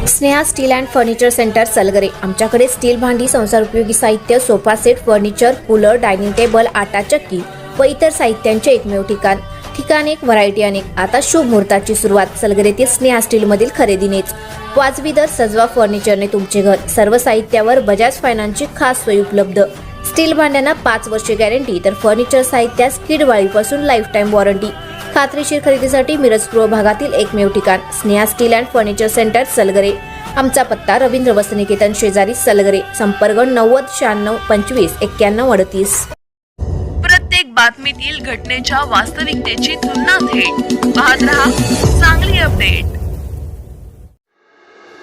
Sneha steel and furniture centre Salgare. आमच्याकडे steel भांडी, संसार उपयोगी साहित्य, sofa set, furniture, cooler, dining table, आटा चक्की व इतर साहित्यांचे एकमेव ठिकाण एक, व्हरायटी अनेक। आता शुभ मुहूर्ताची सुरुवात सलगरेतील स्नेहा स्टील मधील खरेदीनेच। वाजवी दर, सजवा फर्निचरने तुमचे घर। सर्व साहित्यावर बजाज फायनान्सची खास सोय उपलब्ध। स्टील भांड्यांना 5 वर्षे गॅरंटी, तर फर्निचर साहित्यास कीडवाळीपासून लाईफ टाइम वॉरंटी। खात्रीशीर खरेदीसाठी मिरज पूर्व भागातील एकमेव ठिकाण Sneha steel and furniture centre Salgare. आमचा पत्ता रवींद्र वस्त्रनिकेतन शेजारी सलगरे। संपर्क 90 96 25 91 38। प्रत्येक बातमीतील घटनेच्या वास्तविकतेची तुलना थेट पाहत रहा चांगली अपडेट।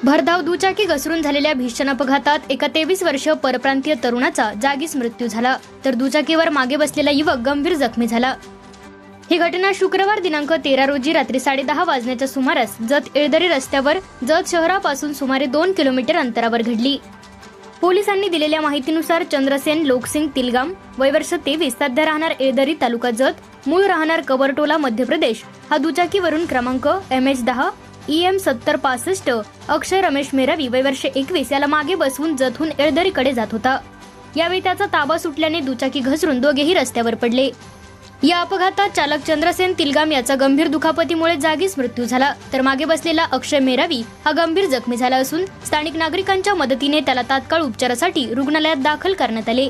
भरधाव दुचाकी घसरून झालेल्या भीषण अपघातात एका 23 वर्षीय परप्रांतीय तरुणाचा जागीच मृत्यू झाला, तर दुचाकीवर मागे बसलेला युवक गंभीर जखमी झाला। ही घटना शुक्रवार दिनांक 13 रोजी रात्री 10:30 वाजण्याच्या सुमारास जत येळदरी रस्त्यावर जत शहरापासून सुमारे 2 किलोमीटर अंतरावर घडली। पोलिसांनी दिलेल्या माहितीनुसार चंद्रसेन लोकसिंग तिलगाम, वय वर्ष 23, सध्या राहणार येळदरी, तालुका जत, मूळ राहणार कबरटोला, मध्य प्रदेश, हा दुचाकीवरून क्रमांक MH10 EM 7065 अक्षय रमेश मेरावी, वय वर्ष 21, याला मागे बसवून जतहून येळदरीकडे जात होता। यावेळी त्याचा ताबा सुटल्याने दुचाकी घसरून दोघेही रस्त्यावर पडले। या अपघातात चालक चंद्रसेन तिलगाम याचा गंभीर दुखापतीमुळे जागीच मृत्यू झाला, तर मागे बसलेला अक्षय मेरावी हा गंभीर जखमी झाला असून स्थानिक नागरिकांच्या मदतीने त्याला तात्काळ उपचारासाठी रुग्णालयात दाखल करण्यात आले।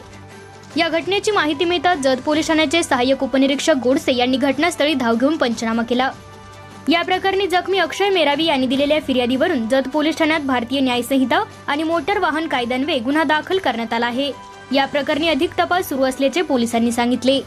या घटनेची माहिती मिळताच जत पोलीस ठाण्याचे सहाय्यक उपनिरीक्षक गोडसे यांनी घटनास्थळी धाव घेऊन पंचनामा केला। या प्रकरणी जखमी अक्षय मेरावी यांनी दिलेल्या फिर्यादीवरून जत पोलीस ठाण्यात भारतीय न्याय संहिता आणि मोटार वाहन कायद्यान्वये गुन्हा दाखल करण्यात आला आहे। या प्रकरणी अधिक तपास सुरू असल्याचे पोलिसांनी सांगितले।